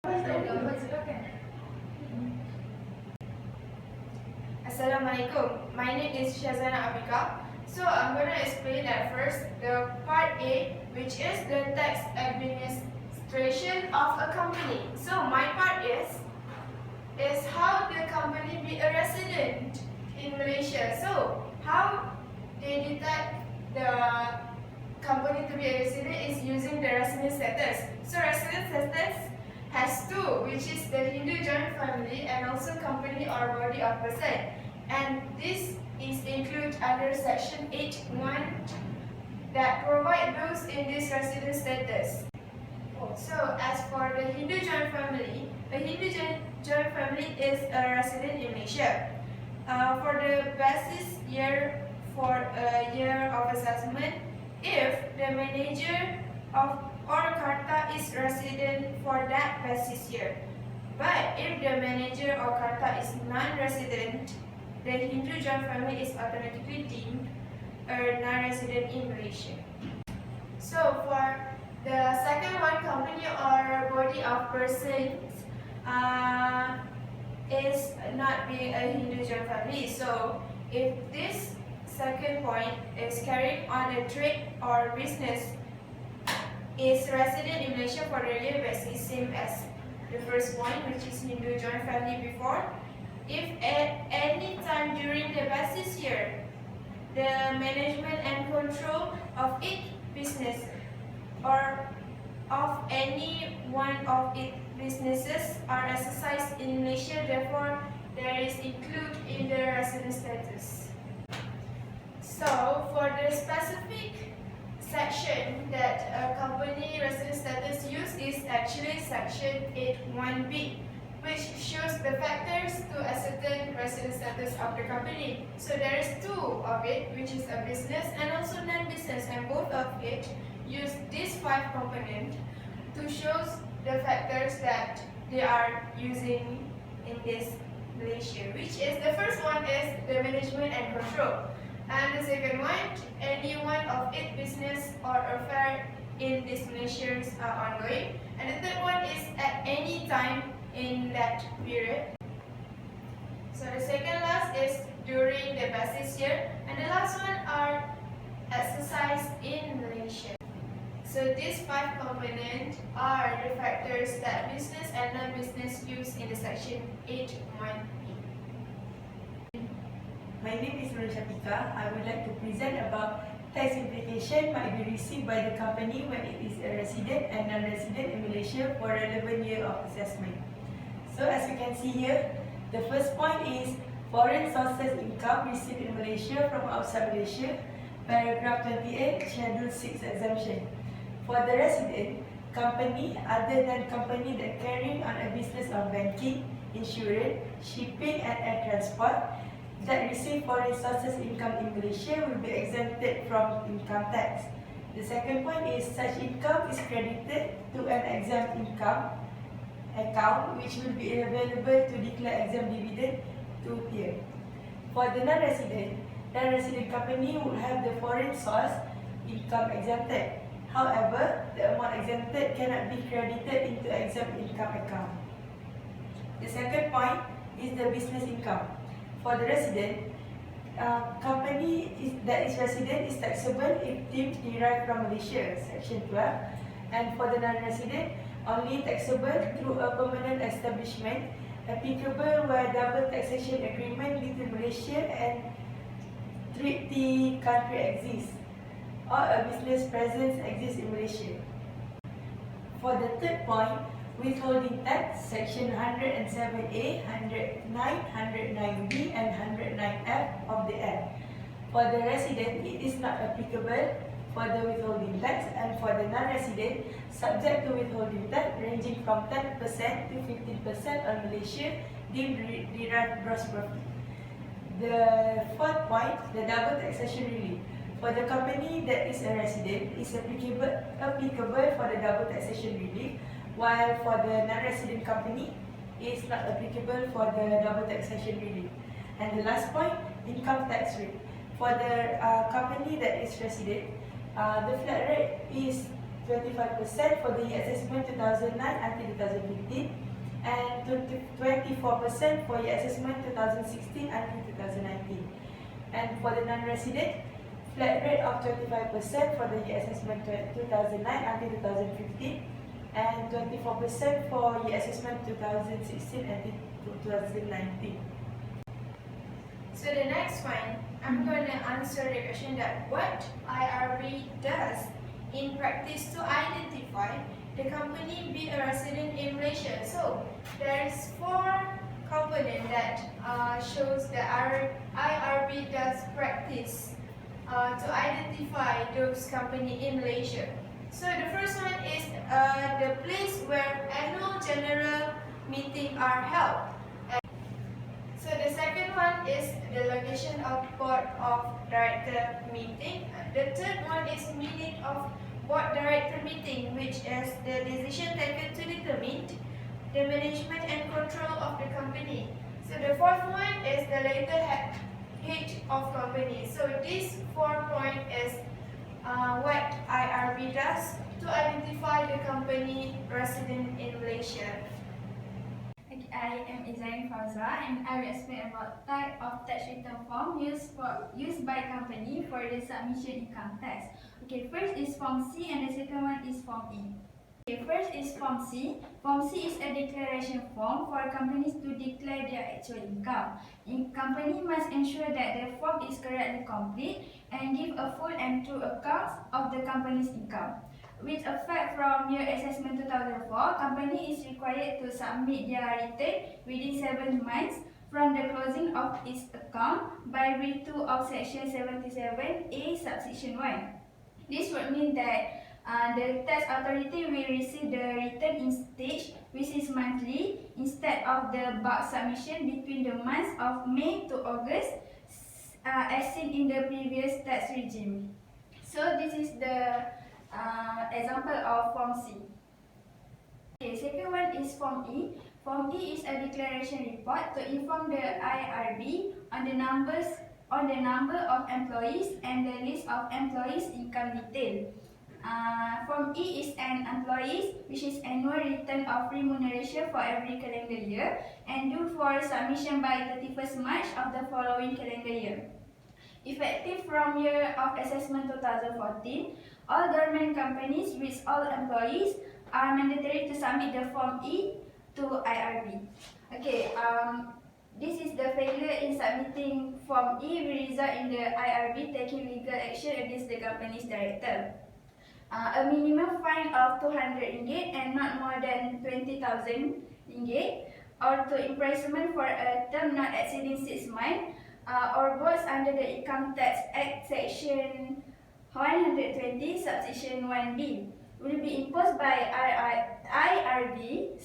Assalamualaikum. My name is SYAZANA AFIQAH. So I'm going to explain at first the part A, which is the tax administration of a company. So my part is how the company be a resident in Malaysia. So how they detect the company to be a resident is using the resident status. So resident status has two, which is the Hindu joint family and also company or body of person. And this is included under section 8.1 that provide those in this resident status. So as for the Hindu joint family, a Hindu joint family is a resident in Malaysia. For the basis year for a year of assessment, if the manager of or karta is resident for that basis year. But if the manager or karta is non-resident, the Hindu joint family is automatically deemed a non-resident in Malaysia. So for the second one, company or body of persons is not being a Hindu joint family. So if this second point is carried on a trade or business, is resident in Malaysia for the year basis, same as the first point, which is Hindu joint family before. If at any time during the basis year, the management and control of its business or of any one of its businesses are exercised in Malaysia, therefore there is included in the resident status. So for the specific section that a company resident status use is actually section 8.1b, which shows the factors to ascertain resident status of the company. So there is two of it, which is a business and also non-business, and both of it use these 5 components to show the factors that they are using in this Malaysia, which is the first one is the management and control. And the second one, any one of its business or affair in this Malaysia are ongoing. And the third one is at any time in that period. So the second last is during the basis year. And the last one are exercised in Malaysia. So these 5 components are the factors that business and non-business use in the section 8.1b. My name is SYAFIQAH. I would like to present about tax implication might be received by the company when it is a resident and non-resident in Malaysia for a relevant year of assessment. So as you can see here, the first point is foreign sources income received in Malaysia from outside Malaysia, paragraph 28, schedule 6 exemption. For the resident, company other than company that carrying on a business of banking, insurance, shipping and air transport that receive foreign sources income in Malaysia will be exempted from income tax. The second point is such income is credited to an exempt income account which will be available to declare exempt dividend to tier. For the non-resident company will have the foreign source income exempted. However, the amount exempted cannot be credited into exempt income account. The second point is the business income. For the resident, company that is resident is taxable if deemed derived from Malaysia, section 12. And for the non-resident, only taxable through a permanent establishment applicable where double taxation agreement between Malaysia and treaty country exists, or a business presence exists in Malaysia. For the third point, withholding tax, section 107A, 109, 109B and 109F of the Act. For the resident, it is not applicable for the withholding tax, and for the non-resident, subject to withholding tax ranging from 10% to 15% on Malaysia deemed derived gross profit. The fourth point, the double taxation relief. For the company that is a resident, is applicable for the double taxation relief, while for the non-resident company, it is not applicable for the double taxation relief. And the last point, income tax rate. For the company that is resident, the flat rate is 25% for the year assessment 2009 until 2015, and 24% for year assessment 2016 until 2019. And for the non-resident, flat rate of 25% for the year assessment 2009 until 2015, and 24% for year assessment 2016 until 2019. So the next one, I'm going to answer the question that what IRB does in practice to identify the company being a resident in Malaysia. So there is 4 components that shows that IRB does practice to identify those company in Malaysia. So the first one is the place where annual general meeting are held. So the second one is the location of board of director meeting. The third one is minute of board director meeting, which is the decision taken to determine the management and control of the company. So the fourth one is the later head of company. So this 4 point is what IRB does to identify the company resident in Malaysia. I am EZZARIN FAWZA, and I will explain about type of tax return form used by company for the submission income tax. Okay, first is Form C and the second one is Form E. Okay, first is Form C. Form C is a declaration form for companies to declare their actual income. Company must ensure that the form is correctly complete and give a full and true account of the company's income. With effect from year assessment 2004, company is required to submit their return within 7 months from the closing of its account by virtue of Section 77A subsection 1. This would mean that the tax authority will receive the return in stage, which is monthly, instead of the bulk submission between the months of May to August, as seen in the previous tax regime. So this is the example of Form C. Okay, second one is Form E. Form E is a declaration report to inform the IRB on the number of employees and the list of employees' income detail. Form E is an employees, which is annual return of remuneration for every calendar year and due for submission by 31st March of the following calendar year. Effective from year of assessment 2014, all government companies with all employees are mandatory to submit the Form E to IRB. Okay, this is the failure in submitting Form E will result in the IRB taking legal action against the company's director. A minimum fine of 200 ringgit and not more than 20,000 ringgit, or to imprisonment for a term not exceeding 6 months, or both under the Income Tax Act Section 120 subsection 1B will be imposed by IRB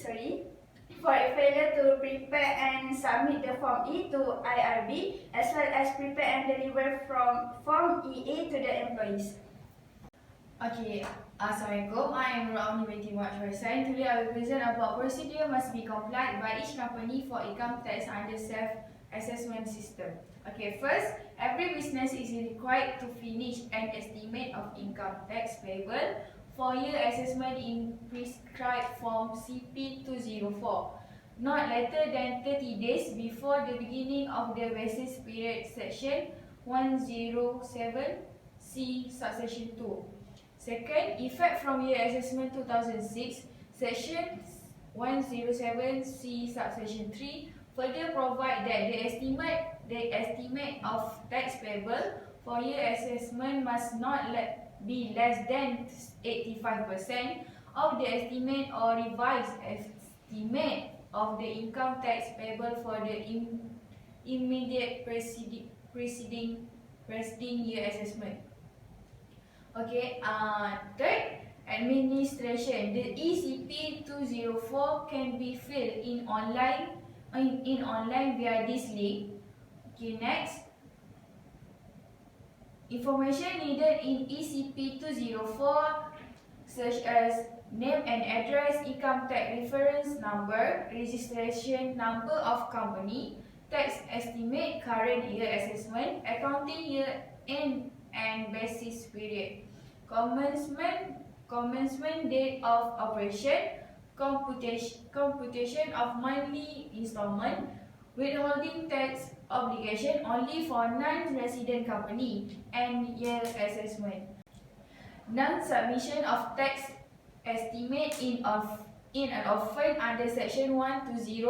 for a failure to prepare and submit the Form E to IRB, as well as prepare and deliver from Form EA to the employees. Okay, Assalamualaikum. I am NURUL BINTI SYAZANA. Today I will present about procedure must be complied by each company for income tax under self-assessment system. Okay, first, every business is required to finish an estimate of income tax payable for year assessment in prescribed form CP204, not later than 30 days before the beginning of the basis period section 107C subsection 2. Second, effect from year assessment 2006 section 107C subsection 3 further provide that the estimate of tax payable for year assessment must not be less than 85% of the estimate or revised estimate of the income tax payable for the immediate preceding year assessment. Okay, third, administration. The ECP204 can be filled in online via this link. Okay, next. Information needed in ECP204 such as name and address, income tax reference number, registration number of company, tax estimate, current year assessment, accounting year end and basis period, commencement commencement date of operation, computation of monthly installment, withholding tax obligation only for non-resident company, and year assessment. Non-submission of tax estimate in an offence under Section 120,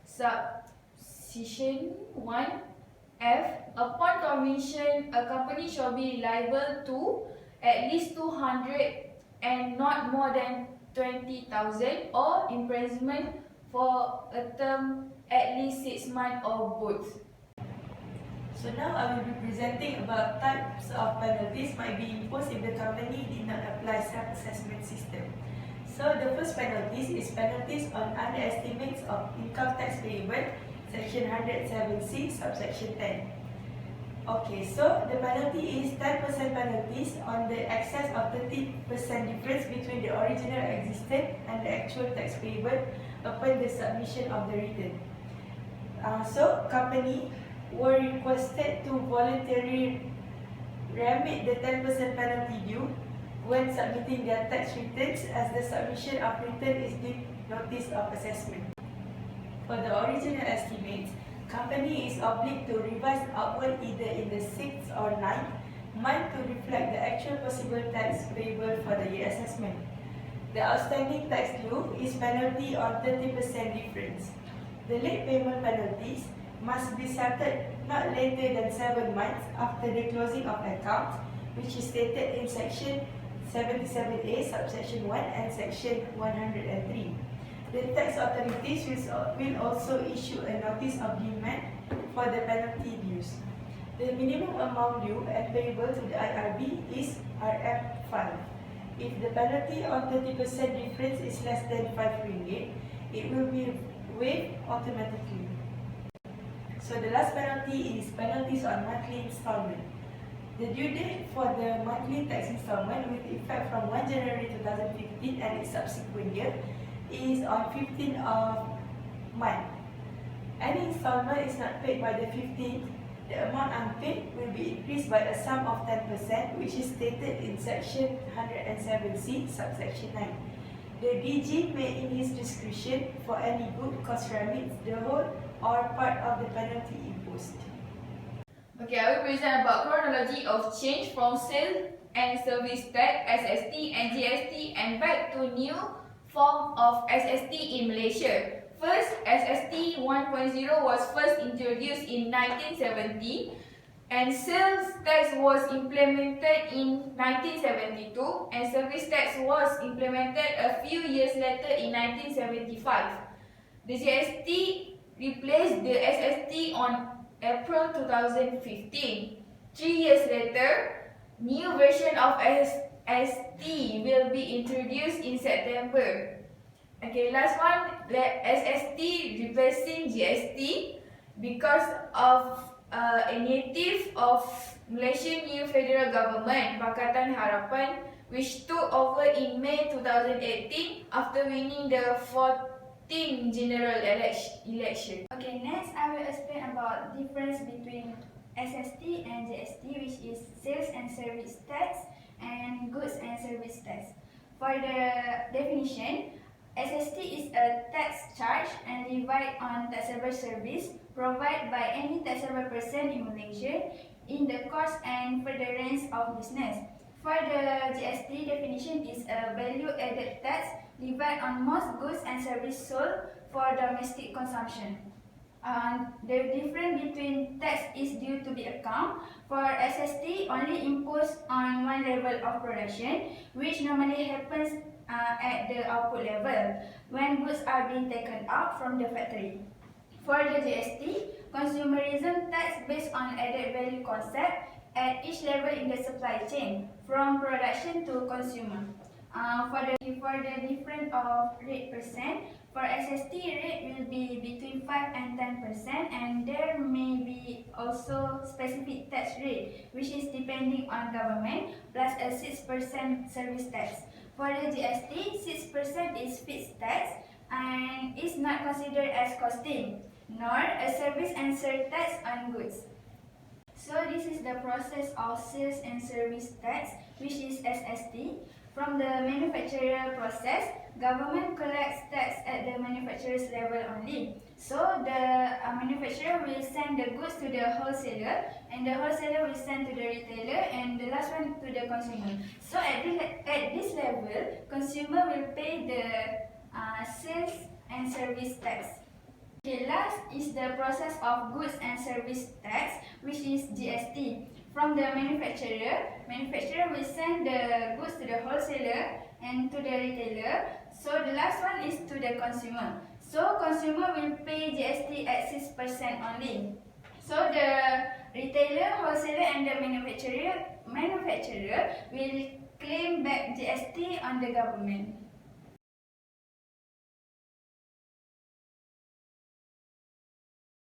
subsection 1F. Upon commission, a company shall be liable to at least 200 and not more than 20,000 or imprisonment for a term at least 6 months or both. So now I will be presenting about types of penalties might be imposed if the company did not apply self-assessment system. So the first penalties is penalties on underestimates of income tax payable, Section 107C, subsection 10. Okay, so the penalty is 10% penalties on the excess of 30% difference between the original existent and the actual tax payable upon the submission of the return. So company were requested to voluntarily remit the 10% penalty due when submitting their tax returns, as the submission of return is deemed notice of assessment. For the original estimates, company is obliged to revise upward either in the 6th or 9th month to reflect the actual possible tax payable for the year assessment. The outstanding tax due is penalty on 30% difference. The late payment penalties must be settled not later than 7 months after the closing of accounts, which is stated in Section 77A, subsection 1 and Section 103. The tax authorities will also issue a notice of demand for the penalty dues. The minimum amount due and payable to the IRB is RM5. If the penalty on 30% difference is less than 5 ringgit, it will be waived automatically. So the last penalty is penalties on monthly installment. The due date for the monthly tax installment with effect from 1 January 2015 and its subsequent year is on 15th of month. Any installment is not paid by the 15th, the amount unpaid will be increased by a sum of 10%, which is stated in Section 107C, subsection 9. The DG may, in his discretion, for any good cause remit the whole or part of the penalty imposed. Okay, I will present about chronology of change from sales and service tax, SST and GST, and back to new form of SST in Malaysia. First, SST 1.0 was first introduced in 1970, and sales tax was implemented in 1972, and service tax was implemented a few years later in 1975. The GST replaced the SST on April 2015. 3 years later, new version of SST will be introduced in September. Okay, last one, SST replacing GST because of initiative of Malaysian new federal government, Pakatan Harapan, which took over in May 2018 after winning the 14th general election. Okay, next I will explain about difference between SST and GST, which is sales and service tax and goods and service tax. For the definition, SST is a tax charge and levied on taxable service provided by any taxable person in Malaysia in the course and furtherance of business. For the GST, definition is a value-added tax levied on most goods and services sold for domestic consumption. The difference between tax is due to the account. For SST, only imposed on one level of production, which normally happens at the output level when goods are being taken out from the factory. For the GST, consumerism tax based on added value concept at each level in the supply chain, from production to consumer. For the difference of rate percent, for SST rate will be between 5 and 10%, and there may be also specific tax rate, which is depending on government, plus a 6% service tax. For the GST, 6% is fixed tax and is not considered as costing, nor a service and surtax on goods. So this is the process of sales and service tax, which is SST. From the manufacturer process, government collects tax at the manufacturer's level only. So the manufacturer will send the goods to the wholesaler, and the wholesaler will send to the retailer, and the last one to the consumer. So at this level, consumer will pay the sales and service tax. Okay, last is the process of goods and service tax, which is GST. From the manufacturer will send the goods to the wholesaler and to the retailer. So the last one is to the consumer. So consumer will pay GST at 6% only. So the retailer, wholesaler and the manufacturer will claim back GST on the government.